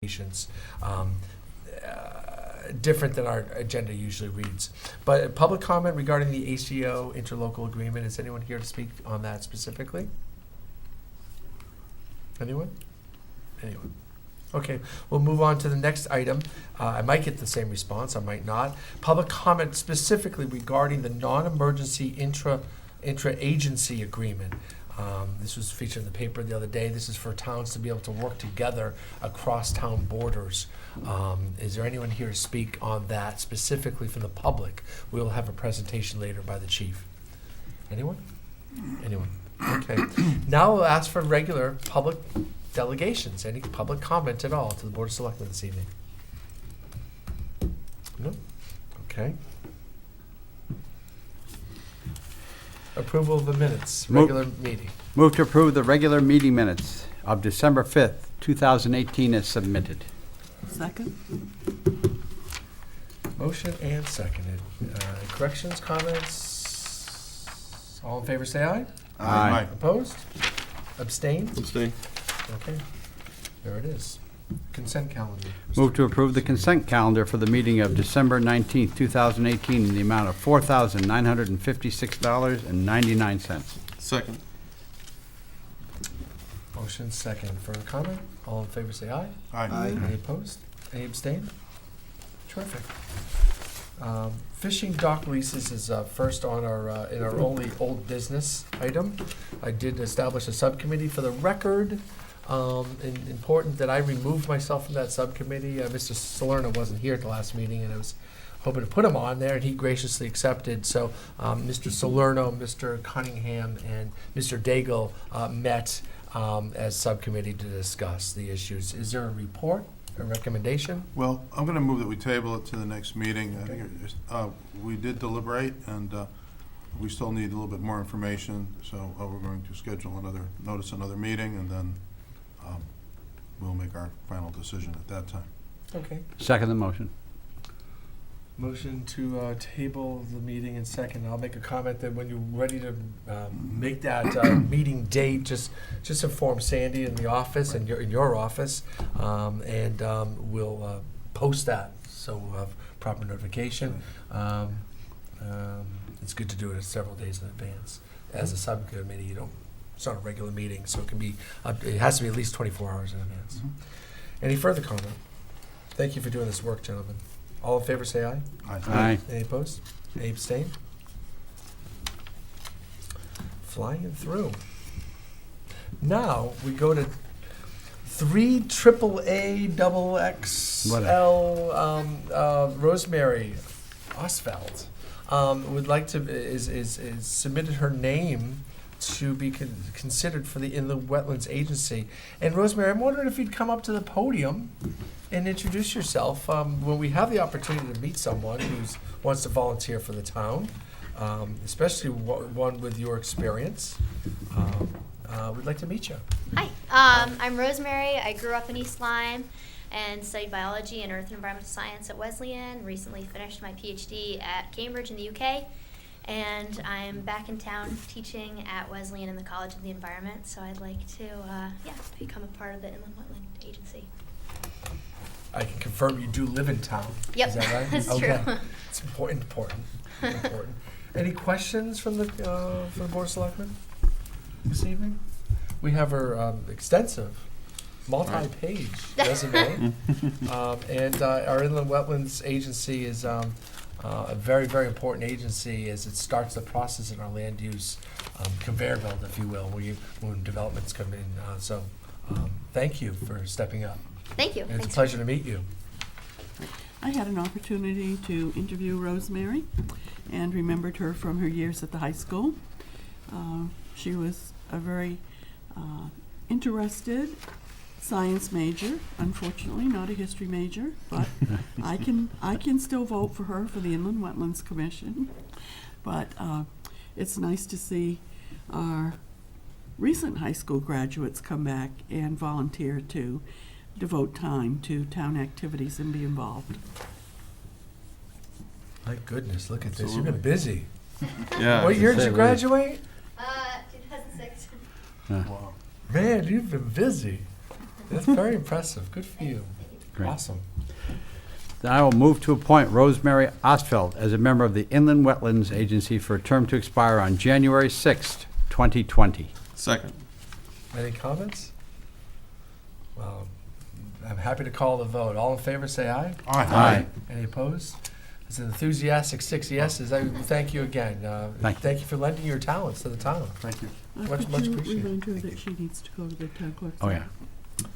patients. Different than our agenda usually reads. But public comment regarding the ACO interlocal agreement. Is anyone here to speak on that specifically? Anyone? Anyone? Okay, we'll move on to the next item. I might get the same response, I might not. Public comment specifically regarding the non-emergency intra-agency agreement. This was featured in the paper the other day. This is for towns to be able to work together across town borders. Is there anyone here to speak on that specifically from the public? We will have a presentation later by the chief. Anyone? Anyone? Okay. Now we'll ask for regular public delegations. Any public comment at all to the Board of Selectmen this evening? No? Okay. Approval of the minutes, regular meeting. Move to approve the regular meeting minutes of December 5th, 2018 as submitted. Second. Motion and seconded. Corrections, comments? All in favor say aye. Aye. Opposed? Abstained? Abstain. Okay. There it is. Consent calendar. Move to approve the consent calendar for the meeting of December 19th, 2018 in the amount of $4,956.99. Second. Motion second. For a comment? All in favor say aye. Aye. Any opposed? Any abstained? Terrific. Fishing dock leases is first on our in our only old business item. I did establish a subcommittee for the record. And important that I removed myself from that subcommittee. Mr. Salerno wasn't here at the last meeting, and I was hoping to put him on there, and he graciously accepted. So Mr. Salerno, Mr. Cunningham, and Mr. Daigle met as subcommittee to discuss the issues. Is there a report, a recommendation? Well, I'm going to move that we table it to the next meeting. I think we did deliberate, and we still need a little bit more information. So we're going to schedule another meeting, and then we'll make our final decision at that time. Okay. Second the motion. Motion To table the meeting in second. I'll make a comment that when you're ready to make that meeting date, just inform Sandy in the office and in your office, and we'll post that so we'll have proper notification. It's good to do it several days in advance. As a subcommittee, you don't. It's not a regular meeting, so it can be. It has to be at least 24 hours in advance. Mm-hmm. Any further comment? Thank you for doing this work, gentlemen. All in favor, say aye. Aye. Any opposed? Any abstain? Flying through. Now we go to 3 AAA XXL Rosemary Osvald. Would like to is submitted her name to be considered for the Inland Wetlands Agency. And Rosemary, I'm wondering if you'd come up to the podium and introduce yourself when we have the opportunity to meet someone who wants to volunteer for the town, especially one with your experience. We'd like to meet you. Hi, I'm Rosemary. I grew up in East Lyme and studied biology and earth and environmental science at Wesleyan. Recently finished my PhD at Cambridge in the UK. And I'm back in town teaching at Wesleyan in the College of the Environment, so I'd like to become a part of the Inland Wetland Agency. I can confirm you do live in town. Yep, Is that right? that's okay. true. It's important. Any questions from the Board of Selectmen this evening? We have her extensive, multi-page resume, and our Inland Wetlands Agency is a very, very important agency as it starts the process in our land use conveyor belt, if you will, when developments come in. So thank you for stepping up. Thank you. And it's Thanks a pleasure to meet you. I had an opportunity to interview Rosemary and remembered her from her years at the high school. She was a very interested science major, unfortunately not a history major, but I can still vote for her for the Inland Wetlands Commission. But it's nice to see our recent high school graduates come back and volunteer to devote time to town activities and be involved. My goodness, look at this. You've Absolutely. been busy. Yeah. What year did you graduate? 2006. Wow. Man, you've been busy. That's very impressive. Good for you. Thank you. Great. Awesome. Then I will move to appoint Rosemary Ostfeld as a member of the Inland Wetlands Agency for a term to expire on January 6th, 2020. Second. Any comments? Well, I'm happy to call the vote. All in favor, say aye. Aye. Any opposed? It's an enthusiastic 6 yeses. I thank you again. Thank you. For lending your talents to the town. Thank you. Much Could you appreciated. remind her that she needs to go to the town clerk's Oh, yeah. office?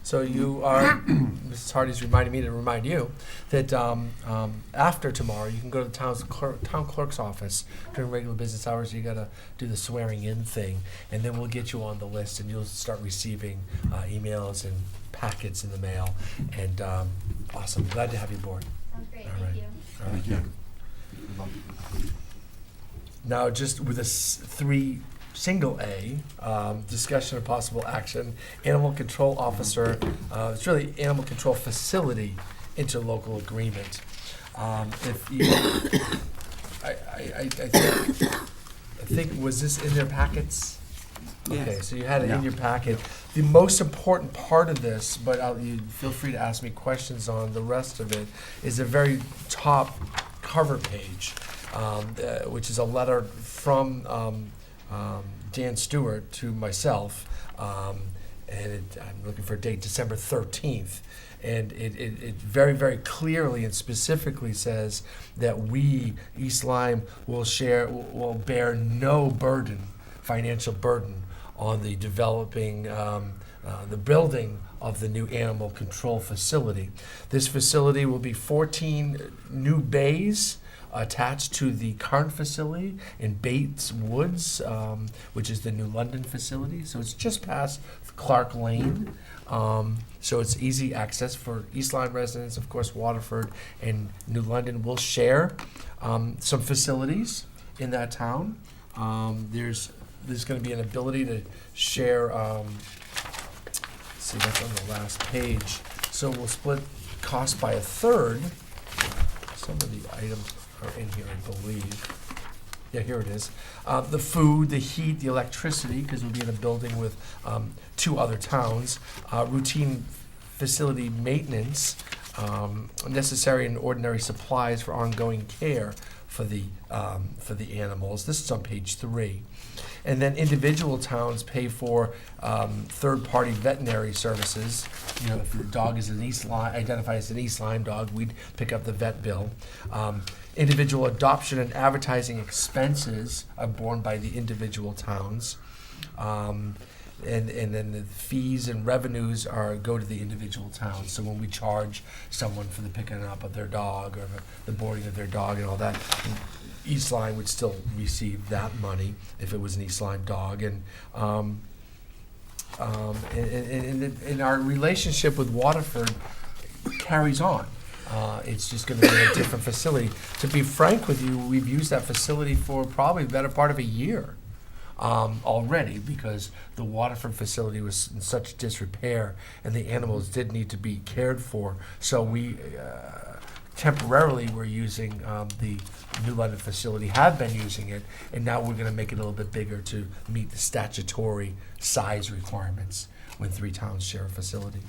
So you are, Mrs. Hardy's reminding me to remind you that after tomorrow, you can go to the town clerk's office during regular business hours. You got to do the swearing in thing, and then we'll get you on the list, and you'll start receiving emails and packets in the mail. And awesome, glad to have you aboard. Sounds great, All thank right. you. All right. Thank you. Now, just with a three single A, discussion of possible action, animal control officer, it's really animal control facility interlocal agreement. If you, I think, was this in their packets? Yes. Okay, so you had it in Yeah. your packet. The most important part of this, but you feel free to ask me questions on the rest of it, is the very top cover page, which is a letter from Dan Stewart to myself, and I'm looking for a date, December 13th. And it very, very clearly and specifically says that we, East Lyme, will bear no burden, financial burden, on the developing, the building of the new animal control facility. This facility will be 14 new bays attached to the current facility in Bates Woods, which is the New London facility. So it's just past Clark Lane. So it's easy access for East Lyme residents. Of course, Waterford and New London will share some facilities in that town. There's going to be an ability to share, see, that's on the last page. So we'll split cost by a third. Some of the items are in here, I believe. Yeah, here it is. The food, the heat, the electricity, because we'll be in a building with two other towns. Routine facility maintenance, necessary and ordinary supplies for ongoing care for the animals. This is on page 3. And then individual towns pay for third-party veterinary services. You know, if the dog is identified as an East Lyme dog, we'd pick up the vet bill. Individual adoption and advertising expenses are borne by the individual towns. And then the fees and revenues go to the individual towns. So when we charge someone for the picking up of their dog or the boarding of their dog and all that, East Lyme would still receive that money if it was an East Lyme dog. And our relationship with Waterford carries on. It's just going to be a different facility. To be frank with you, we've used that facility for probably the better part of a year already, because the Waterford facility was in such disrepair and the animals did need to be cared for. So we temporarily were using the New London facility, have been using it, and now we're going to make it a little bit bigger to meet the statutory size requirements when 3 towns share a facility.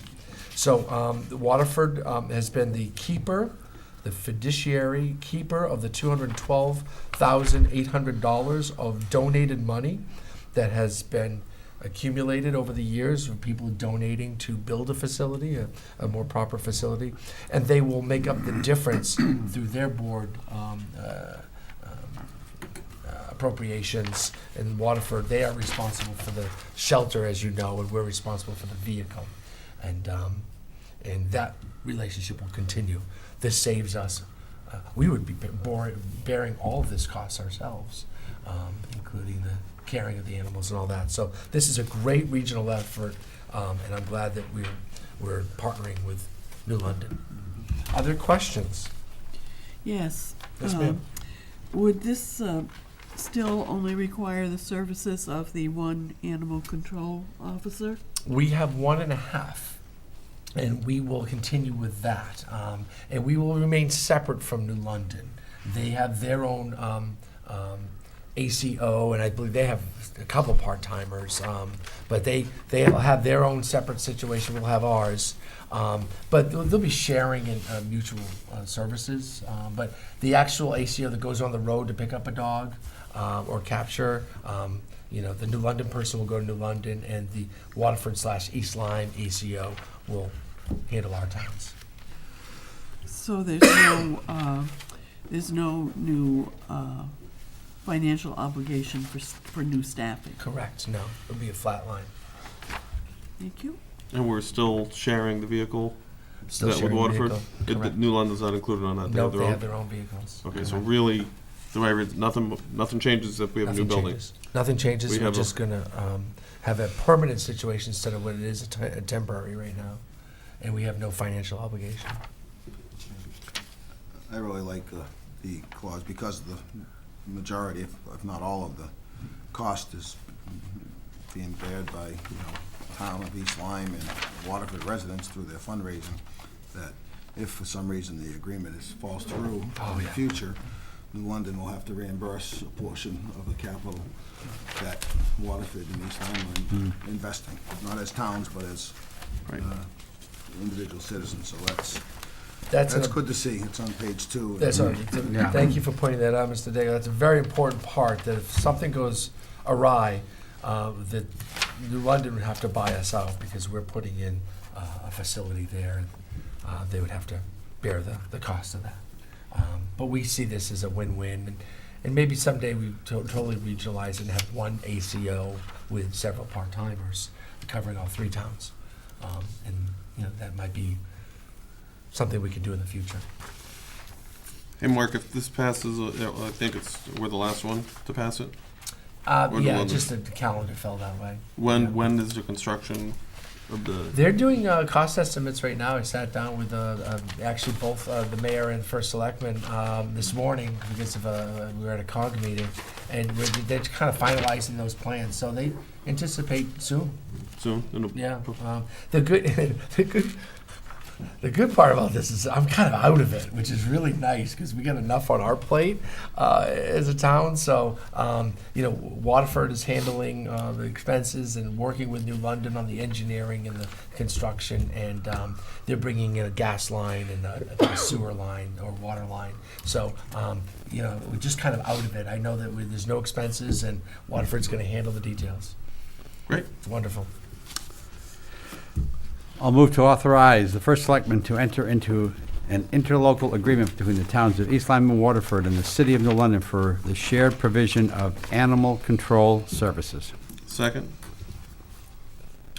So Waterford has been the keeper, the fiduciary keeper of the $212,800 of donated money that has been accumulated over the years of people donating to build a facility, a more proper facility, and they will make up the difference through their board appropriations. In Waterford, they are responsible for the shelter, as you know, and we're responsible for the vehicle, and that relationship will continue. This saves us. We would be bearing all of this cost ourselves, including the caring of the animals and all that. So this is a great regional effort, and I'm glad that we're partnering with New London. Other questions? Yes. Yes, ma'am. Would this still only require the services of the one animal control officer? We have 1.5. And we will continue with that. And we will remain separate from New London. They have their own ACO, and I believe they have a couple part-timers, but they'll have their own separate situation, we'll have ours. But they'll be sharing in mutual services. But the actual ACO that goes on the road to pick up a dog or capture, the New London person will go to New London, and the Waterford/East Lyme ACO will handle our towns. So there's no new financial obligation for new staffing. Correct, no, it'll be a flat line. Thank you. And we're still sharing the vehicle? Still Is that with sharing Waterford? vehicle, correct. New London's not included on that? No, their they own? have their own vehicles. Okay, so really, the way I read, nothing changes if we have a new Nothing building? changes. Nothing changes, We we're have a- just gonna have a permanent situation instead of what it is, a temporary right now. And we have no financial obligation. I really like the clause because the majority, if not all of the cost is being bared by, town of East Lyme and Waterford residents through their fundraising, that if for some reason the agreement falls through in the future, New London will have to reimburse a portion of the capital that Waterford and East Lyme are investing, not as towns, but as Right. individual citizens, so That's that's an- good to see. It's on page 2. That's all right. Yeah. Thank you for pointing that out, Mr. Daigle. That's a very important part, that if something goes awry, that New London would have to buy us out because we're putting in a facility there, and they would have to bear the cost of that. But we see this as a win-win, and maybe someday we totally regionalize and have one ACO with several part-timers covering all 3 towns. And, that might be something we could do in the future. Hey, Mark, if this passes, I think we're the last one to pass it? Or New Yeah, London? just the calendar fell that way. When is the construction of the, They're doing cost estimates right now. I sat down with actually both the mayor and first selectman this morning because of we were at a COG meeting, and they're kind of finalizing those plans. So they anticipate soon. soon? Yeah. The good part about this is I'm kind of out of it, which is really nice because we got enough on our plate as a town. So, Waterford is handling the expenses and working with New London on the engineering and the construction, and they're bringing in a gas line and a sewer line or water line. So, we're just kind of out of it. I know that there's no expenses, and Waterford's going to handle the details. Great. It's wonderful. I'll move to authorize the first selectman to enter into an interlocal agreement between the towns of East Lyme and Waterford and the city of New London for the shared provision of animal control services. Second?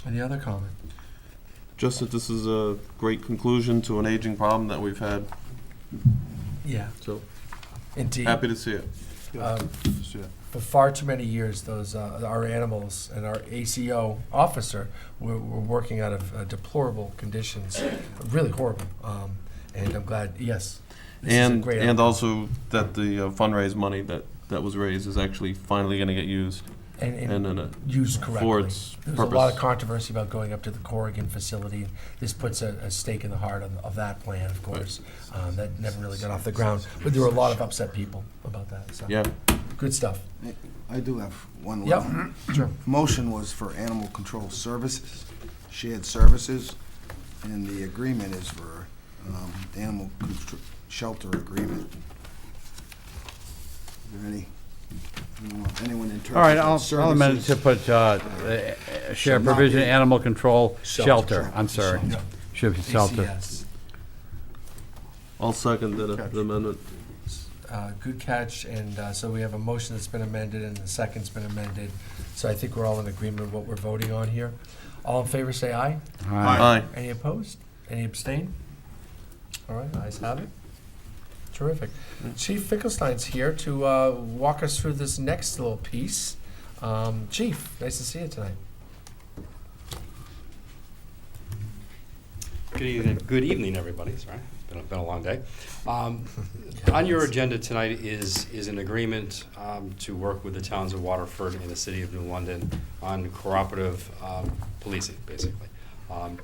Any other comment? Just that this is a great conclusion to an aging problem that we've had, Yeah, so indeed. happy to see it. For far too many years, those our animals and our ACO officer were working out of deplorable conditions, really horrible. And I'm glad, yes, this is a And, great and outcome. also that the fundraise money that was raised is actually finally gonna get used. and used for correctly. its There's a lot of purpose. controversy about going up to the Corrigan facility, and this puts a stake in the heart of that plan, of course. That never really got off the ground, but there were a lot of upset people about that, so. Yeah, Good stuff. I do have one. Yep, sure. Motion was for animal control services, shared services, and the agreement is for animal shelter agreement. Is there anyone interpret All right, that I'll amend it to services? put share Shall not provision, be- animal control, Shelter. shelter. I'm sorry. Shelter. Should be shelter. ACS. I'll second the amendment. Good catch, and so we have a motion that's been amended and the second's been amended. So I think we're all in agreement with what we're voting on here. All in favor, say aye. All right. Aye. Any opposed? Any abstain? All right, ayes have it. Terrific. Chief Finkelstein's here to walk us through this next little piece. Chief, nice to see you tonight. Good evening, everybody. Sorry, been a long day. On your agenda tonight is an agreement to work with the towns of Waterford and the city of New London on cooperative policing, basically.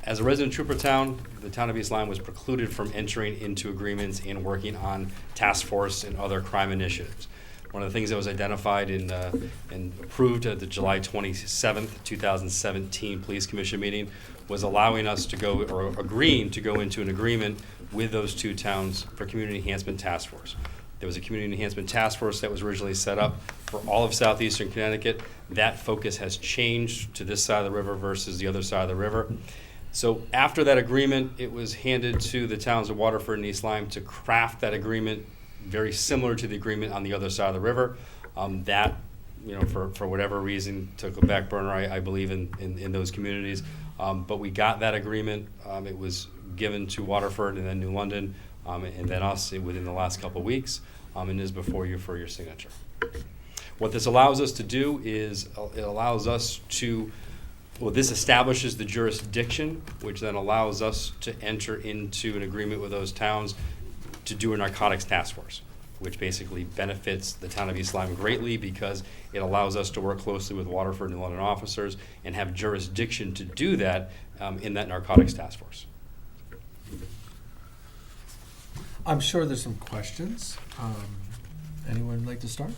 As a resident trooper town, the town of East Lyme was precluded from entering into agreements and working on task force and other crime initiatives. One of the things that was identified and approved at the July 27th, 2017 Police Commission meeting was allowing us to go, or agreeing to go into an agreement with those two towns for Community Enhancement Task Force. There was a Community Enhancement Task Force that was originally set up for all of southeastern Connecticut. That focus has changed to this side of the river versus the other side of the river. So after that agreement, it was handed to the towns of Waterford and East Lyme to craft that agreement very similar to the agreement on the other side of the river. That, for whatever reason, took a back burner, I believe, in those communities. But we got that agreement. It was given to Waterford and then New London, and then us within the last couple of weeks, and is before you for your signature. What this allows us to do is it allows us to, this establishes the jurisdiction, which then allows us to enter into an agreement with those towns to do a narcotics task force, which basically benefits the town of East Lyme greatly because it allows us to work closely with Waterford and London officers and have jurisdiction to do that in that narcotics task force. I'm sure there's some questions. Anyone like to start?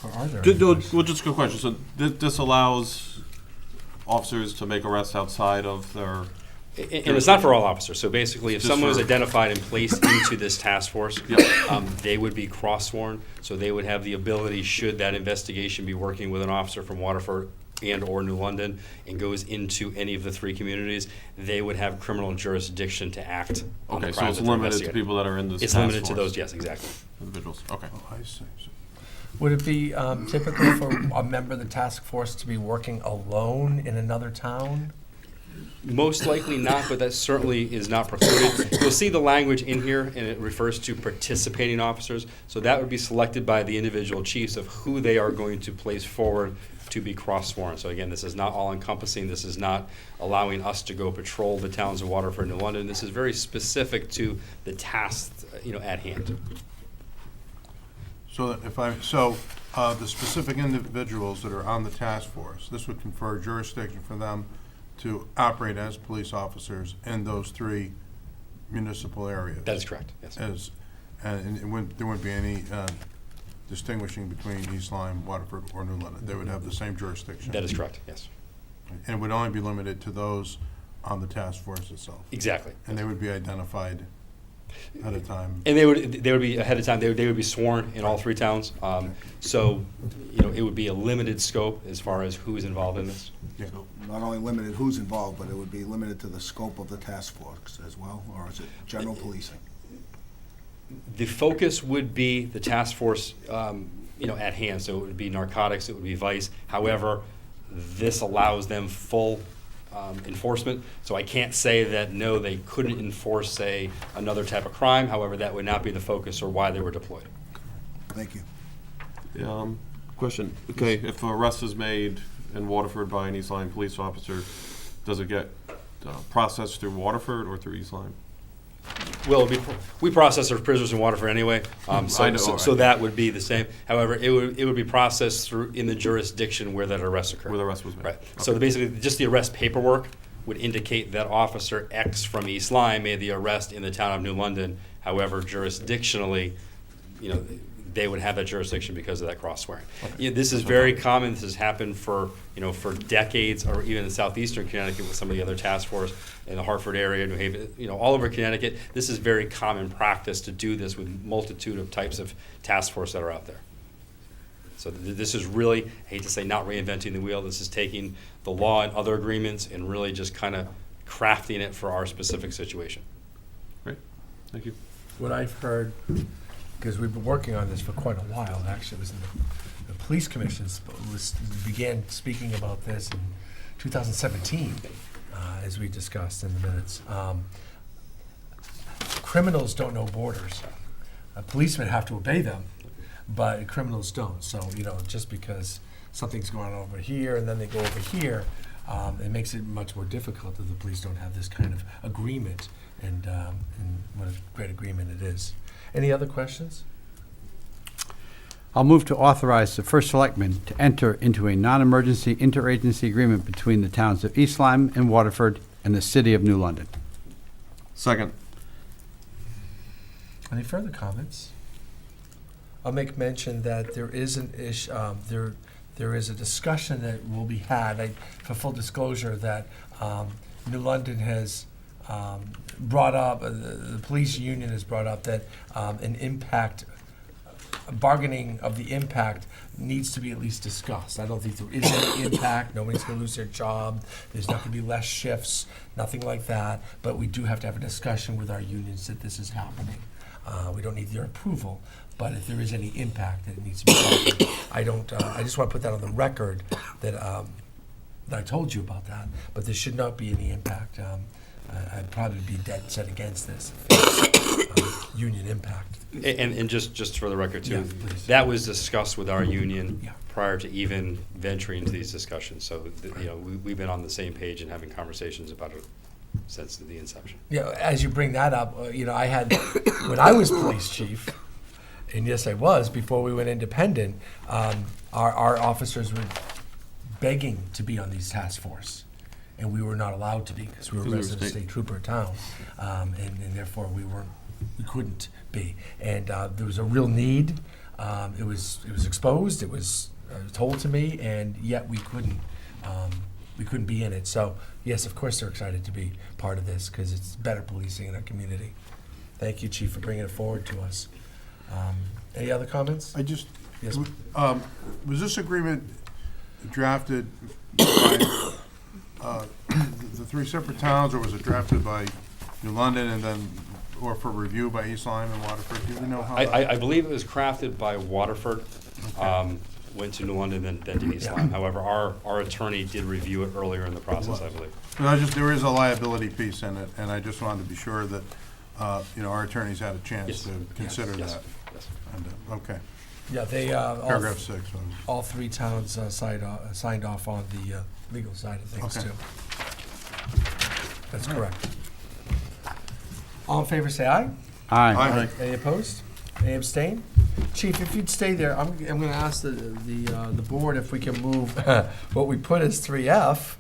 Or are there any questions? Well, just a quick question. So this allows officers to make arrests outside of their... And it's not for all officers. So basically, if Just someone was for- identified and placed into this task force, Yep. they would be cross-sworn. So they would have the ability, should that investigation be working with an officer from Waterford and or New London and goes into any of the three communities, they would have criminal jurisdiction to act on the Okay, so crimes it's that they're limited to investigating. people that are in this It's task limited to force. those, yes, exactly. Individuals, okay. Oh, I see. Would it be typical for a member of the task force to be working alone in another town? Most likely not, but that certainly is not precluded. You'll see the language in here, and it refers to participating officers. So that would be selected by the individual chiefs of who they are going to place forward to be cross-sworn. So again, this is not all-encompassing. This is not allowing us to go patrol the towns of Waterford and New London. This is very specific to the task, at hand. So the specific individuals that are on the task force, this would confer jurisdiction for them to operate as police officers in those three municipal areas. That is correct, yes. And there wouldn't be any distinguishing between East Lyme, Waterford, or New London. They would have the same jurisdiction. That is correct, yes. And it would only be limited to those on the task force itself. Exactly. And they would be identified at a time. And they would be ahead of time, they would be sworn in all three towns. So, it would be a limited scope as far as who is involved in this. Yeah. Not only limited who's involved, but it would be limited to the scope of the task force as well, or is it general policing? The focus would be the task force, at hand. So it would be narcotics, it would be vice. However, this allows them full enforcement. So I can't say that, no, they couldn't enforce, say, another type of crime. However, that would not be the focus or why they were deployed. Thank you. Question. Okay, if an arrest is made in Waterford by an East Lyme police officer, does it get processed through Waterford or through East Lyme? Well, we process our prisoners in Waterford anyway, I know, so right. that would be the same. However, it would be processed through in the jurisdiction where that arrest occurred. Where the arrest was made? Right. Okay. So basically, just the arrest paperwork would indicate that Officer X from East Lyme made the arrest in the town of New London. However, jurisdictionally, they would have that jurisdiction because of that cross swearing. Okay. This is very common. This has happened for decades, or even in southeastern Connecticut with some of the other task force in the Hartford area, New Haven, all over Connecticut. This is very common practice to do this with multitude of types of task force that are out there. So this is really, I hate to say, not reinventing the wheel. This is taking the law and other agreements and really just kind of crafting it for our specific situation. Great, thank you. What I've heard, because we've been working on this for quite a while, actually, it was in the police commissions began speaking about this in 2017, as we discussed in the minutes. Criminals don't know borders. Policemen have to obey them, but criminals don't. So, just because something's going on over here and then they go over here, it makes it much more difficult if the police don't have this kind of agreement, and what a great agreement it is. Any other questions? I'll move to authorize the first selectman to enter into a non-emergency interagency agreement between the towns of East Lyme and Waterford and the city of New London. Second. Any further comments? I'll make mention that there is there is a discussion that will be had, for full disclosure, that New London has brought up, the police union has brought up that an impact, bargaining of the impact needs to be at least discussed. I don't think there is any impact, nobody's gonna lose their job, there's not gonna be less shifts, nothing like that, but we do have to have a discussion with our unions that this is happening. We don't need their approval, but if there is any impact, then it needs to be covered. I just want to put that on the record that I told you about that, but there should not be any impact. I'd probably be dead set against this, union impact. And just for the record Yeah, too, please. that was discussed with our union Yeah. prior to even venturing into these discussions. So, we've been on the same page and having conversations about it since the inception. Yeah, as you bring that up, I had, when I was police chief, and yes, I was, before we went independent, our officers were begging to be on these task force. And we were not allowed to be because we were Because we were resident state. state trooper town. And therefore we couldn't be. And there was a real need. It was exposed, it was told to me, and yet we couldn't be in it. So yes, of course they're excited to be part of this because it's better policing in our community. Thank you, Chief, for bringing it forward to us. Any other comments? I just, Yes. was this agreement drafted by the three separate towns, or was it drafted by New London and then, or for review by East Lyme and Waterford? Do we know how? I believe it was crafted by Waterford, Okay. went to New London, then to East Lyme. However, our attorney did review it earlier in the process, I believe. There is a liability piece in it, and I just wanted to be sure that, our attorneys had a chance Yes. to consider Yes, that. yes. And, okay, Yeah, they, paragraph 6. all three towns signed off on the legal side of things, Okay. too. That's correct. All in favor, say aye. Aye. Any opposed? Any abstain? Chief, if you'd stay there, I'm gonna ask the board if we can move what we put as 3F,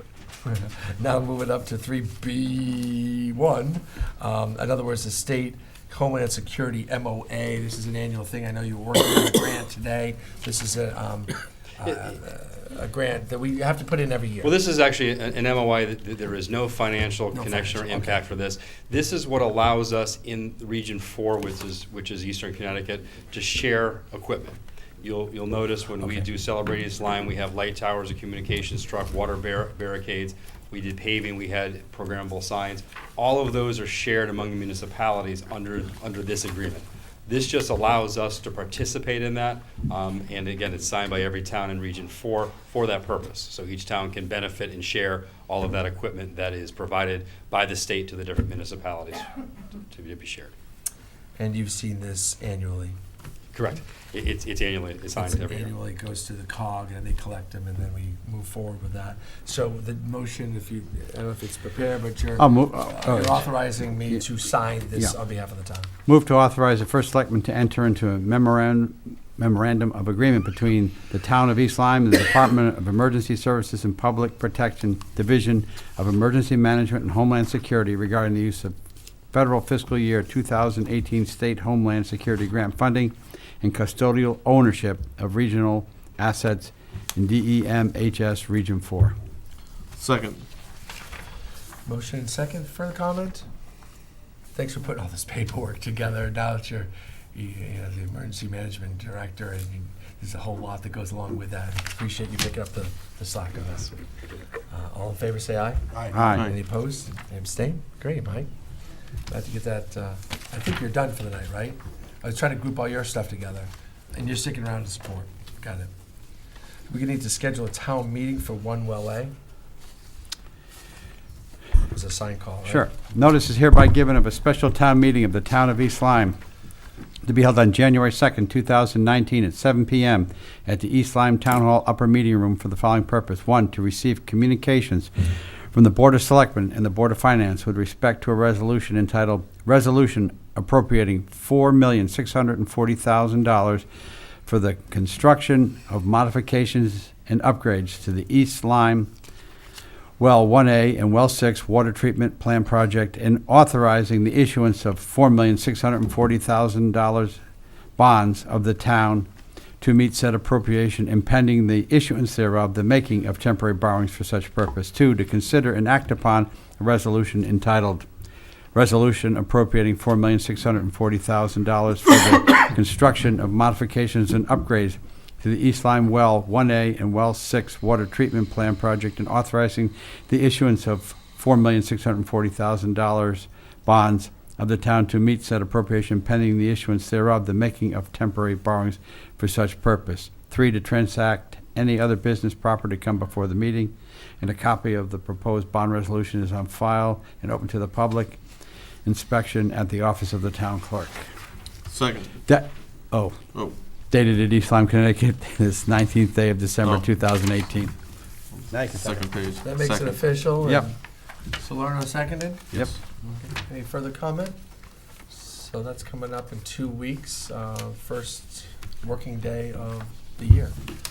now move it up to 3B1. In other words, the state Homeland Security MOA. This is an annual thing. I know you were working on a grant today. This is a grant that we have to put in every year. Well, this is actually an MOI that there is no financial No connection or financial, impact for this. This is what allows us in Region 4, which is Eastern Connecticut, to share equipment. You'll notice when we Okay. do Celebrate East Lyme, we have light towers, a communications truck, water barricades. We did paving, we had programmable signs. All of those are shared among the municipalities under this agreement. This just allows us to participate in that, and again, it's signed by every town in Region 4 for that purpose. So each town can benefit and share all of that equipment that is provided by the state to the different municipalities to be shared. And you've seen this annually. Correct. It's annually assigned every year. Annually goes to the COG and they collect them and then we move forward with that. So the motion, I don't know if it's prepared, but you're you're authorizing me to sign this Yeah. on behalf of the town. Move to authorize the first selectman to enter into a memorandum of agreement between the town of East Lyme and the Department of Emergency Services and Public Protection Division of Emergency Management and Homeland Security regarding the use of federal fiscal year 2018 state Homeland Security grant funding and custodial ownership of regional assets in DEMHS Region 4. Second. Motion and second, further comment? Thanks for putting all this paperwork together. Now that you're, the emergency management director, and there's a whole lot that goes along with that. Appreciate you picking up the slack on this. All in favor, say aye. Aye. Any opposed? Any abstain? Great, Mike. Glad to get that, I think you're done for the night, right? I was trying to group all your stuff together, and you're sticking around to support. Got it. We're gonna need to schedule a town meeting for 1 Well A. It was a sign call, right? Sure. Notice is hereby given of a special town meeting of the town of East Lyme to be held on January 2nd, 2019 at 7 p.m. at the East Lyme Town Hall Upper Meeting Room for the following purpose. 1, to receive communications from the Board of Selectmen and the Board of Finance with respect to a resolution entitled Resolution Appropriating $4,640,000 for the construction of modifications and upgrades to the East Lyme Well 1A and Well 6 Water Treatment Plan Project and authorizing the issuance of $4,640,000 bonds of the town to meet said appropriation impending the issuance thereof, the making of temporary borrowings for such purpose. 2, to consider and act upon a resolution entitled Resolution appropriating $4,640,000 for the construction of modifications and upgrades to the East Lyme Well 1A and Well 6 Water Treatment Plan Project and authorizing the issuance of $4,640,000 bonds of the town to meet said appropriation pending the issuance thereof, the making of temporary borrowings for such purpose. 3, to transact any other business proper to come before the meeting, and a copy of the proposed bond resolution is on file and open to the public inspection at the office of the town clerk. Second. Oh, Oh, dated at East Lyme, Connecticut, this 19th day of December, Oh. 2018. Now you can second page. That makes it Second. official. Yep. and Salerno seconded. Yep. Okay. Any further comment? So that's coming up in 2 weeks, first working day of the year.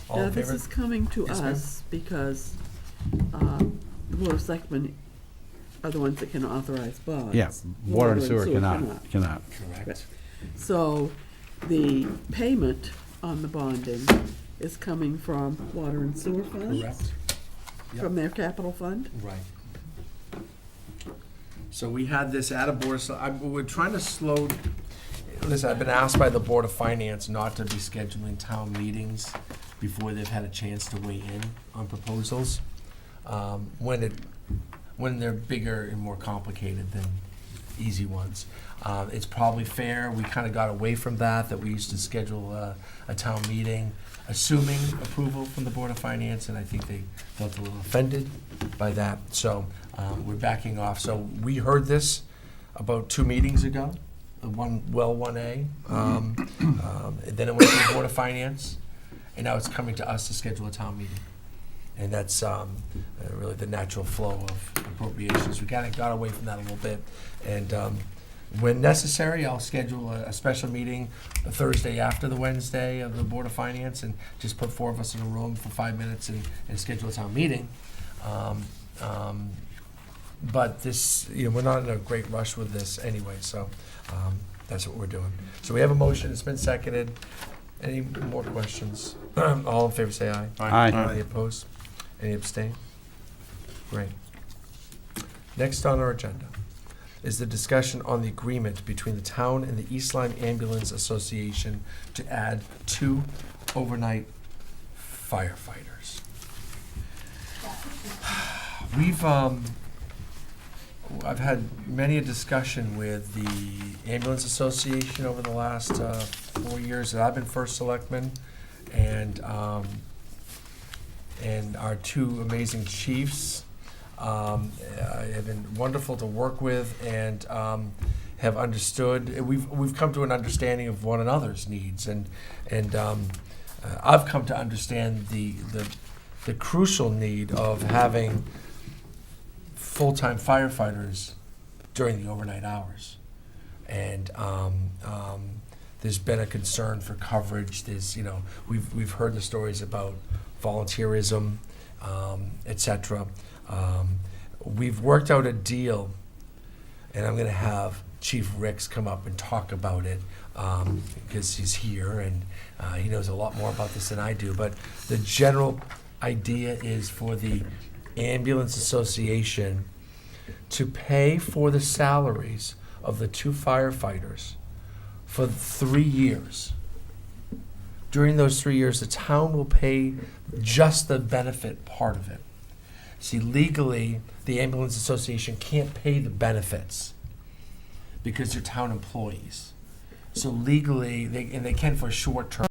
All Now, in this favor? is coming to Yes, ma'am. us because the Board of Selectmen are the ones that can authorize bonds. Yeah, water and sewer cannot. Correct. So the payment on the bonding is coming from water and sewer funds? Correct. Yep. From their capital fund? Right. So we had this at a board, we're trying to slow, listen, I've been asked by the Board of Finance not to be scheduling town meetings before they've had a chance to weigh in on proposals, when they're bigger and more complicated than easy ones. It's probably fair, we kind of got away from that we used to schedule a town meeting, assuming approval from the Board of Finance, and I think they felt a little offended by that. So we're backing off. So we heard this about 2 meetings ago, well 1A. And then it went to the Board of Finance, and now it's coming to us to schedule a town meeting. And that's really the natural flow of appropriations. We kind of got away from that a little bit. And when necessary, I'll schedule a special meeting the Thursday after the Wednesday of the Board of Finance and just put 4 of us in a room for 5 minutes and schedule a town meeting. But this, we're not in a great rush with this anyway, so that's what we're doing. So we have a motion, it's been seconded. Any more questions? All in favor say aye. Aye. Any opposed? Any abstain? Great. Next on our agenda is the discussion on the agreement between the town and the East Lyme Ambulance Association to add 2 overnight firefighters. I've had many a discussion with the Ambulance Association over the last 4 years that I've been first selectman, and our 2 amazing chiefs have been wonderful to work with and have understood. We've come to an understanding of one another's needs, and I've come to understand the crucial need of having full-time firefighters during the overnight hours. And there's been a concern for coverage. There's, we've heard the stories about volunteerism, et cetera. We've worked out a deal, and I'm going to have Chief Ricks come up and talk about it because he's here and he knows a lot more about this than I do. But the general idea is for the Ambulance Association to pay for the salaries of the 2 firefighters for 3 years. During those 3 years, the town will pay just the benefit part of it. See, legally, the Ambulance Association can't pay the benefits because they're town employees. So legally, they can for a short term.